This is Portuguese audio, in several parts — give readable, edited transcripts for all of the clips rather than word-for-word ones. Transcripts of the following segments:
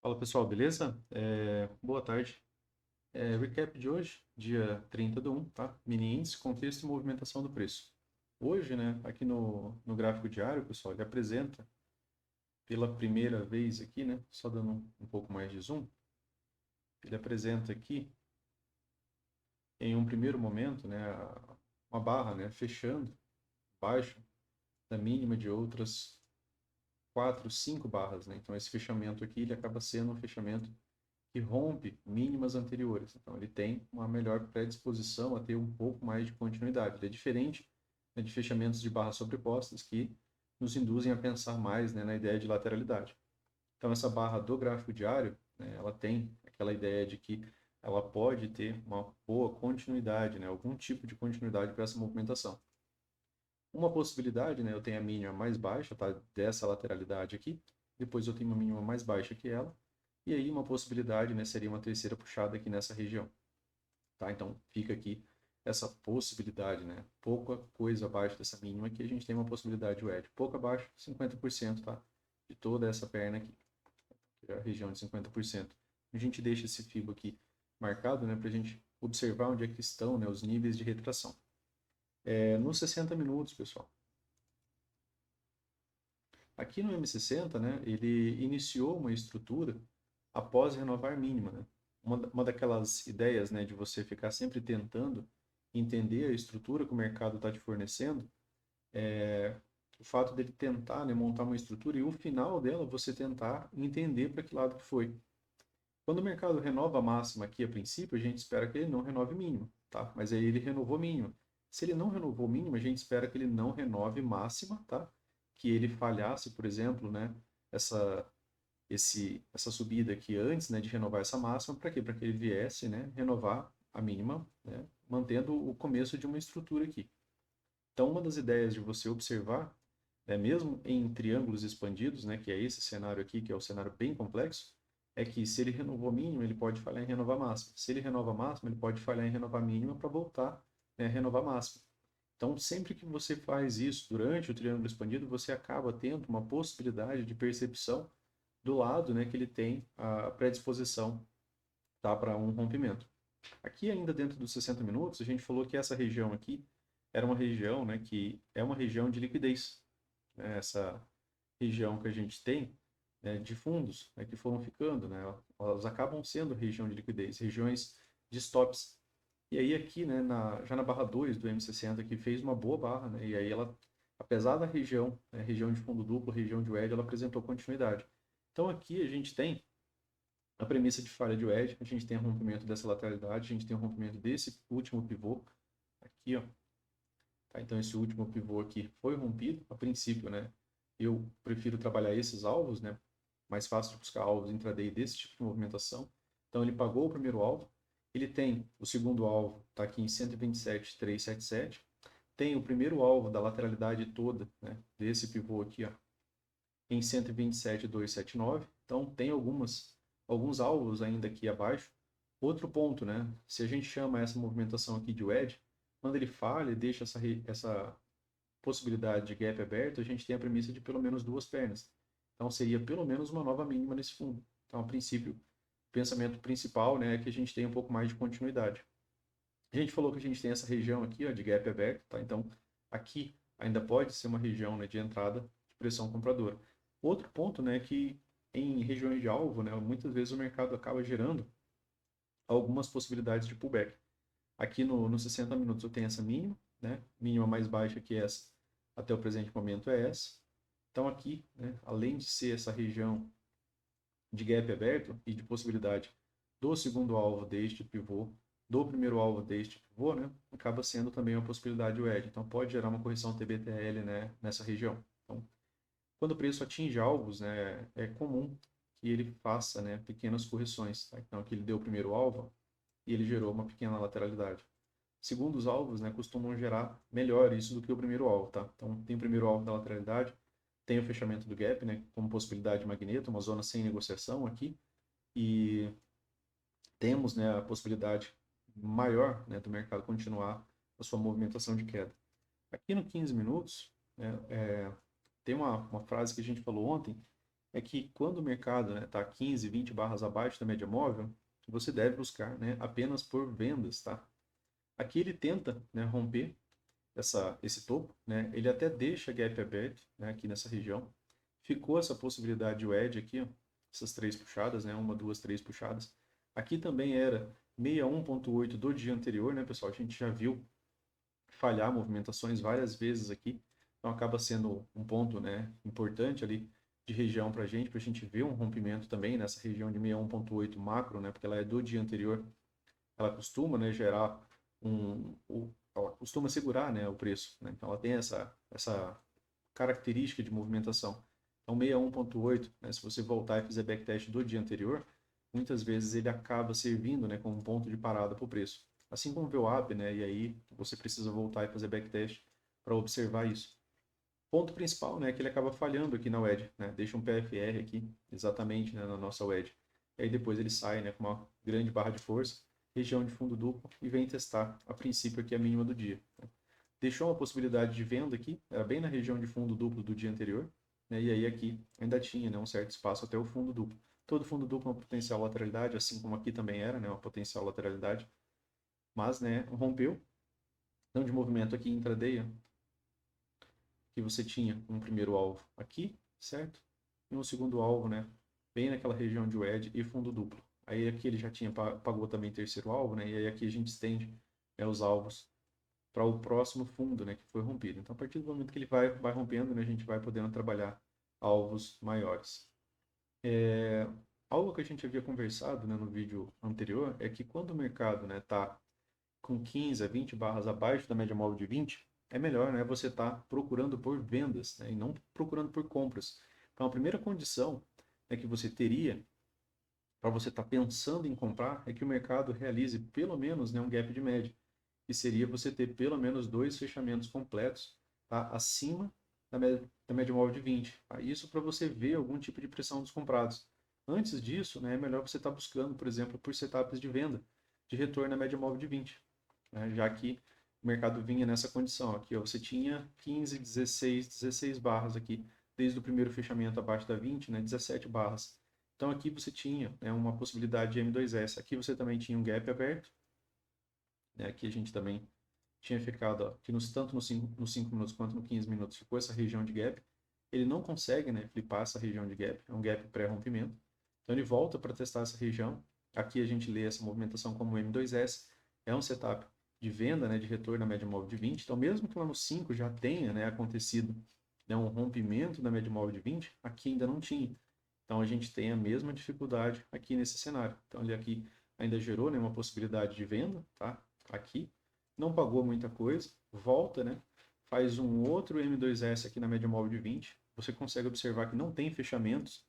Fala pessoal, beleza? Boa tarde. Recap de hoje, dia 30/1, tá? Mini índice, contexto e movimentação do preço. Hoje, né, aqui no gráfico diário, pessoal, ele apresenta pela primeira vez aqui, né, só dando um pouco mais de zoom, ele apresenta aqui, em um primeiro momento, né, uma barra, né, fechando baixo da mínima de outras 4, 5 barras, né? Então esse fechamento aqui, ele acaba sendo um fechamento que rompe mínimas anteriores. Então, ele tem uma melhor predisposição a ter um pouco mais de continuidade. Ele é diferente, né, de fechamentos de barras sobrepostas que nos induzem a pensar mais, né, na ideia de lateralidade. Então, essa barra do gráfico diário, né, ela tem aquela ideia de que ela pode ter uma boa continuidade, né, algum tipo de continuidade para essa movimentação. Uma possibilidade, né, eu tenho a mínima mais baixa, tá, dessa lateralidade aqui, depois eu tenho uma mínima mais baixa que ela, e aí uma possibilidade, né, seria uma terceira puxada aqui nessa região, tá? Então fica aqui essa possibilidade, né? Pouca coisa abaixo dessa mínima aqui, a gente tem uma possibilidade de wedge. Pouco abaixo, 50%, tá? De toda essa perna aqui, que é a região de 50%. A gente deixa esse fibo aqui marcado, né, para a gente observar onde é que estão, né, os níveis de retração. Nos 60 minutos, pessoal. Aqui no M60, né, ele iniciou uma estrutura após renovar mínima, né? Uma daquelas ideias, né, de você ficar sempre tentando entender a estrutura que o mercado está te fornecendo, é o fato dele tentar, né, montar uma estrutura e o final dela você tentar entender para que lado que foi. Quando o mercado renova a máxima aqui a princípio, a gente espera que ele não renove mínima, tá? Mas aí ele renovou mínima. Se ele não renovou mínima, a gente espera que ele não renove máxima, tá? Que ele falhasse, por exemplo, né, essa essa subida aqui antes, né, de renovar essa máxima, para quê? Para que ele viesse, né, renovar a mínima, né, mantendo o começo de uma estrutura aqui. Então, uma das ideias de você observar, né, mesmo em triângulos expandidos, né, que é esse cenário aqui, que é o cenário bem complexo, é que se ele renovou mínimo, ele pode falhar em renovar máxima. Se ele renova máxima, ele pode falhar em renovar mínima para voltar, né, a renovar máxima. Então, sempre que você faz isso durante o triângulo expandido, você acaba tendo uma possibilidade de percepção do lado, né, que ele tem a predisposição, tá, para um rompimento. Aqui ainda dentro dos 60 minutos, a gente falou que essa região aqui era uma região, né, que é uma região de liquidez, né, essa região que a gente tem, né, de fundos, né, que foram ficando, né, elas acabam sendo região de liquidez, regiões de stops. E aí aqui, né, já na barra 2 do M60 que fez uma boa barra, né, e aí ela, apesar da região, né, região de fundo duplo, região de wedge, ela apresentou continuidade. Então aqui a gente tem a premissa de falha de wedge, a gente tem o rompimento dessa lateralidade, a gente tem o rompimento desse último pivô aqui, ó. Tá? Então esse último pivô aqui foi rompido, a princípio, né? Eu prefiro trabalhar esses alvos, né? Mais fácil de buscar alvos intraday desse tipo de movimentação. Então ele pagou o primeiro alvo, ele tem o segundo alvo, está aqui em 127,377. Tem o primeiro alvo da lateralidade toda, né? Desse pivô aqui, ó, em 127,279. Então tem alguns alvos ainda aqui abaixo. Outro ponto, né? Se a gente chama essa movimentação aqui de wedge, quando ele falha e deixa essa possibilidade de gap aberto, a gente tem a premissa de pelo menos duas pernas. Então seria pelo menos uma nova mínima nesse fundo. Então, a princípio, o pensamento principal, né, é que a gente tem um pouco mais de continuidade. A gente falou que a gente tem essa região aqui, ó, de gap aberto, tá? Então, aqui ainda pode ser uma região, né, de entrada de pressão compradora. Outro ponto, né, é que em regiões de alvo, né, muitas vezes o mercado acaba gerando algumas possibilidades de pullback. Aqui no 60 minutos eu tenho essa mínima, né, mínima mais baixa que essa até o presente momento é essa. Então aqui, né, além de ser essa região de gap aberto e de possibilidade do segundo alvo deste pivô, do primeiro alvo deste pivô, né, acaba sendo também uma possibilidade de edge. Então pode gerar uma correção TBTL, né, nessa região. Então, quando o preço atinge alvos, né, é comum que ele faça, né, pequenas correções. Tá? Então aqui ele deu o primeiro alvo e ele gerou uma pequena lateralidade. Segundo os alvos, né, costumam gerar melhor isso do que o primeiro alvo. Tá? Então tem o primeiro alvo da lateralidade, tem o fechamento do gap, né, como possibilidade de magneto, uma zona sem negociação aqui, e temos, né, a possibilidade maior, né, do mercado continuar a sua movimentação de queda. Aqui no 15 minutos, né, tem uma frase que a gente falou ontem, é que quando o mercado está 15, 20 barras abaixo da média móvel, você deve buscar, né, apenas por vendas, tá? Aqui ele tenta, né, romper esse topo, né? Ele até deixa gap aberto, né, aqui nessa região. Ficou essa possibilidade de wedge aqui, ó, essas três puxadas, né? Uma, duas, três puxadas. Aqui também era 61.8 do dia anterior, né, pessoal? A gente já viu falhar movimentações várias vezes aqui. Então acaba sendo um ponto, né, importante ali de região para a gente ver um rompimento também nessa região de 61.8 macro, né, porque ela é do dia anterior. Ela costuma, né, gerar ela costuma segurar, né, o preço, né? Então ela tem essa característica de movimentação. Então 61.8, né, se você voltar e fizer backtest do dia anterior, muitas vezes ele acaba servindo, né, como um ponto de parada para o preço. Assim como o VWAP, né, e aí você precisa voltar e fazer backtest para observar isso. Ponto principal, né, é que ele acaba falhando aqui na wedge, né, deixa um PFR aqui, exatamente, né, na nossa wedge. E aí depois ele sai, né, com uma grande barra de força, região de fundo duplo e vem testar, a princípio, aqui a mínima do dia. Deixou uma possibilidade de venda aqui, era bem na região de fundo duplo do dia anterior, né, e aí aqui ainda tinha, né, um certo espaço até o fundo duplo. Todo fundo duplo é uma potencial lateralidade, assim como aqui também era, né, uma potencial lateralidade, mas, né, rompeu. Então, de movimento aqui intraday, que você tinha um primeiro alvo aqui, certo? E um segundo alvo, né, bem naquela região de wedge e fundo duplo. Aí aqui ele já tinha pagou também terceiro alvo, né? E aí aqui a gente estende, né, os alvos para o próximo fundo, né, que foi rompido. Então, a partir do momento que ele vai rompendo, né, a gente vai podendo trabalhar alvos maiores. Algo que a gente havia conversado, né, no vídeo anterior é que quando o mercado, né, tá com 15 a 20 barras abaixo da média móvel de 20, é melhor, né, você estar procurando por vendas, né, e não procurando por compras. Então, a primeira condição, né, que você teria para você estar pensando em comprar é que o mercado realize pelo menos, né, um gap de média, que seria você ter pelo menos dois fechamentos completos, tá, acima da média móvel de 20. Tá? Isso para você ver algum tipo de pressão dos comprados. Antes disso, né, é melhor você estar buscando, por exemplo, por setups de venda de retorno à média móvel de 20, né, já que o mercado vinha nessa condição. Aqui ó, você tinha 15, 16 barras aqui, desde o primeiro fechamento abaixo da 20, né, 17 barras. Então aqui você tinha, né, uma possibilidade de M2S. Aqui você também tinha um gap aberto, né, aqui a gente também tinha ficado, ó, que tanto nos 5 minutos quanto nos 15 minutos ficou essa região de gap. Ele não consegue, né, flipar essa região de gap, é um gap pré-rompimento. Então ele volta para testar essa região. Aqui a gente lê essa movimentação como M2S, é um setup de venda, né, de retorno na média móvel de 20. Então mesmo que lá no 5 já tenha, né, acontecido, né, um rompimento da média móvel de 20, aqui ainda não tinha. Então a gente tem a mesma dificuldade aqui nesse cenário. Então ele aqui ainda gerou, né, uma possibilidade de venda, tá? Aqui não pagou muita coisa, volta, né? Faz um outro M2S aqui na média móvel de 20. Você consegue observar que não tem fechamentos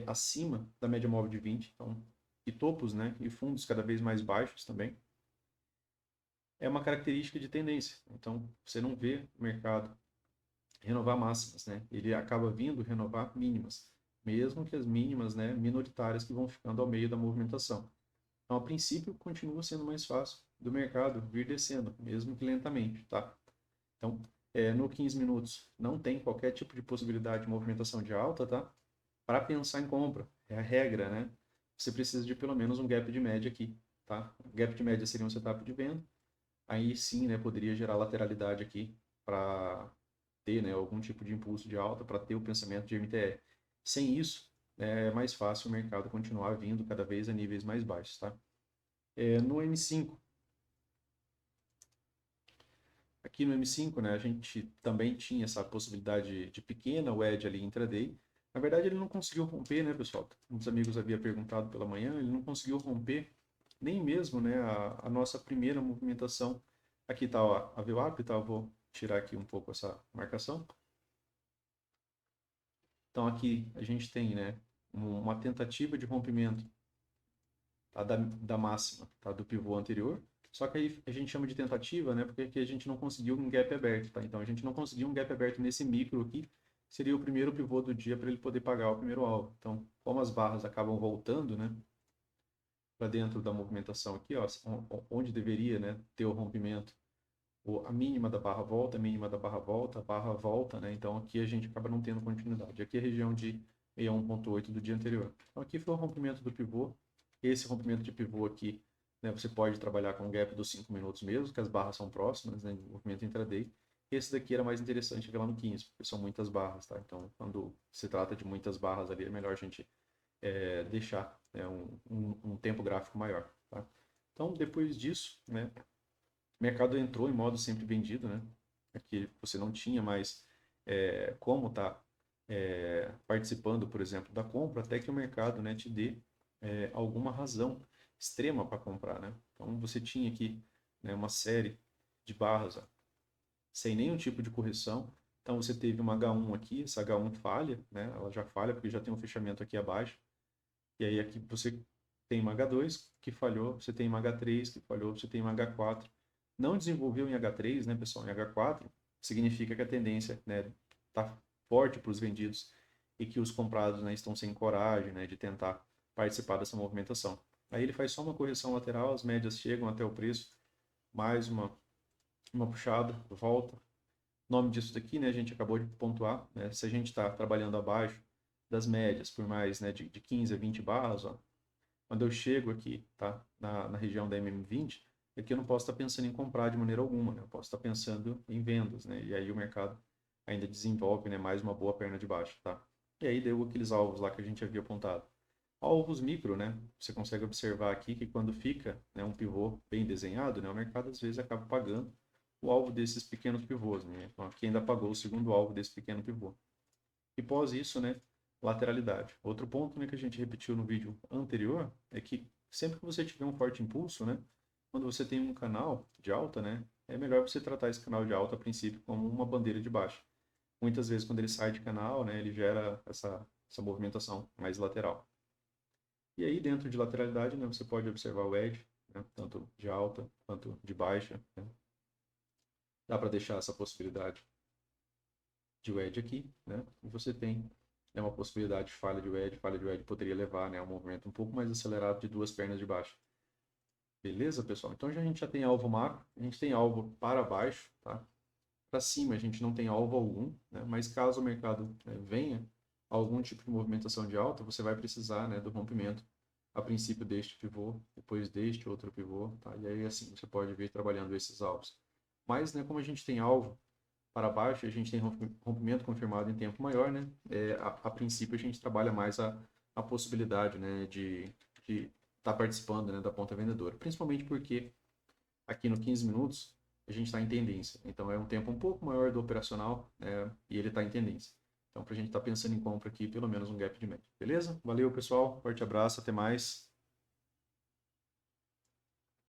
acima da média móvel de 20, então, e topos, né? E fundos cada vez mais baixos também. É uma característica de tendência. Então, você não vê o mercado renovar máximas, né? Ele acaba vindo renovar mínimas, mesmo que as mínimas, né, minoritárias que vão ficando ao meio da movimentação. Então, a princípio, continua sendo mais fácil do mercado vir descendo, mesmo que lentamente, tá? Então, no 15 minutos, não tem qualquer tipo de possibilidade de movimentação de alta, tá? Para pensar em compra, é a regra, né? Você precisa de pelo menos um gap de média aqui, tá? O gap de média seria um setup de venda, aí sim, né, poderia gerar lateralidade aqui para ter, né, algum tipo de impulso de alta, para ter o pensamento de MTR. Sem isso, é mais fácil o mercado continuar vindo cada vez a níveis mais baixos, tá? No M5, aqui no M5, né, a gente também tinha essa possibilidade de pequena wedge ali intraday. Na verdade, ele não conseguiu romper, né, pessoal? Muitos amigos haviam perguntado pela manhã, ele não conseguiu romper nem mesmo, né, a nossa primeira movimentação. Aqui está a VWAP, tá? Eu vou tirar aqui um pouco essa marcação. Então aqui a gente tem, né, uma tentativa de rompimento, tá, da máxima, tá, do pivô anterior. Só que aí a gente chama de tentativa, né, porque aqui a gente não conseguiu um gap aberto, tá? Então a gente não conseguiu um gap aberto nesse micro aqui, seria o primeiro pivô do dia para ele poder pagar o primeiro alvo. Então, como as barras acabam voltando, né, para dentro da movimentação aqui, ó, onde deveria, né, ter o rompimento, a mínima da barra volta, a mínima da barra volta, a barra volta, né? Então aqui a gente acaba não tendo continuidade. Aqui a região de e a 1,8 do dia anterior. Então aqui foi o rompimento do pivô. Esse rompimento de pivô aqui, né, você pode trabalhar com o gap dos 5 minutos mesmo, que as barras são próximas, né, de movimento intraday. Esse daqui era mais interessante ver lá no 15, porque são muitas barras, tá? Então, quando se trata de muitas barras ali, é melhor a gente deixar, né, um tempo gráfico maior, tá? Então, depois disso, né, o mercado entrou em modo sempre vendido, né? Aqui você não tinha mais como estar participando, por exemplo, da compra, até que o mercado, né, te dê alguma razão extrema para comprar, né? Então, você tinha aqui, né, uma série de barras, ó, sem nenhum tipo de correção. Então, você teve uma H1 aqui, essa H1 falha, né? Ela já falha porque já tem um fechamento aqui abaixo. E aí aqui você tem uma H2 que falhou, você tem uma H3 que falhou, você tem uma H4. Não desenvolveu em H3, né, pessoal? Em H4 significa que a tendência, né, tá forte para os vendidos e que os comprados, né, estão sem coragem, né, de tentar participar dessa movimentação. Aí ele faz só uma correção lateral, as médias chegam até o preço, mais uma puxada, volta. O nome disso daqui, né, a gente acabou de pontuar, né, se a gente está trabalhando abaixo das médias por mais, né, de 15 a 20 barras, ó, quando eu chego aqui, tá, na região da MM20, aqui eu não posso estar pensando em comprar de maneira alguma, né, eu posso estar pensando em vendas, né, e aí o mercado ainda desenvolve, né, mais uma boa perna de baixo, tá? E aí deu aqueles alvos lá que a gente havia apontado. Alvos micro, né, você consegue observar aqui que quando fica, né, um pivô bem desenhado, né, o mercado às vezes acaba pagando o alvo desses pequenos pivôs, né? Então aqui ainda pagou o segundo alvo desse pequeno pivô. E pós isso, né, lateralidade. Outro ponto, né, que a gente repetiu no vídeo anterior é que sempre que você tiver um forte impulso, né, quando você tem um canal de alta, né, é melhor você tratar esse canal de alta a princípio como uma bandeira de baixa. Muitas vezes quando ele sai de canal, né, ele gera essa movimentação mais lateral. E aí dentro de lateralidade, né, você pode observar o edge, né, tanto de alta quanto de baixa, né. Dá para deixar essa possibilidade de wedge aqui, né? E você tem uma possibilidade de falha de wedge poderia levar, né, a um movimento um pouco mais acelerado de duas pernas de baixo. Beleza, pessoal? Então a gente já tem alvo macro, a gente tem alvo para baixo, tá? Para cima a gente não tem alvo algum, né? Mas caso o mercado, né, venha algum tipo de movimentação de alta, você vai precisar, né, do rompimento a princípio deste pivô, depois deste outro pivô, tá? E aí assim você pode vir trabalhando esses alvos. Mas, né, como a gente tem alvo para baixo, a gente tem rompimento confirmado em tempo maior, né? A princípio, a gente trabalha mais a possibilidade, né, de estar participando, né, da ponta vendedora. Principalmente porque aqui no 15 minutos a gente está em tendência. Então, é um tempo um pouco maior do operacional, né, e ele está em tendência. Então, para a gente estar pensando em compra aqui, pelo menos um gap de média. Beleza? Valeu, pessoal. Forte abraço. Até mais.